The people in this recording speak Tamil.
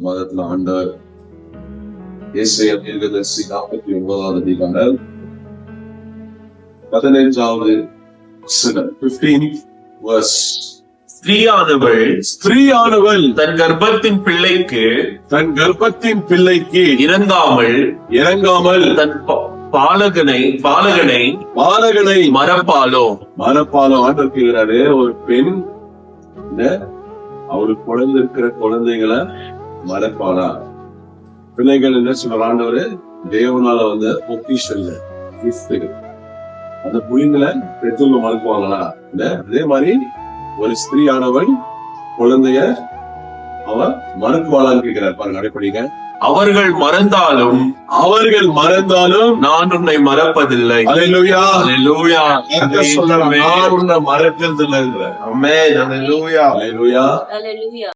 மாதத்துல ஆண்டவர் ஏசாயா தீர்க்கதரிசி 49வது அதிகாரம் 15வது வசனம் 15th verse. ஸ்திரீயானவள் தன் கர்ப்பத்தின் பிள்ளைக்கு இறங்காமல் தன் பாலகனை மறப்பாலோ. ஆண்டவர் கேட்கிறாரு, ஒரு பெண் அவளுக்கு குழந்தை இருக்கிற குழந்தைகளை மறப்பாளா? பிள்ளைகள் என்ன சொல்ற ஆண்டவரு, தேவனால வந்த பொக்கிஷன் அந்த புள்ளிங்களை பெற்றோங்க மறக்குவாங்களா? இல்ல அதே மாதிரி ஒரு ஸ்திரீயானவள் குழந்தைய அவ மறக்குவாளான்னு கேட்கிறார் பாருங்க. அடைப்படிங்க, அவர்கள் மறந்தாலும் நான் உன்னை மறப்பதில்லை. அல்லேலூயா, அல்லேலூயா. சொல்லலாம், நான் உன்னை மறக்கிறது இல்லை. ஆமென். அல்லேலூயா. அல்லேலூயா. Hallelujah.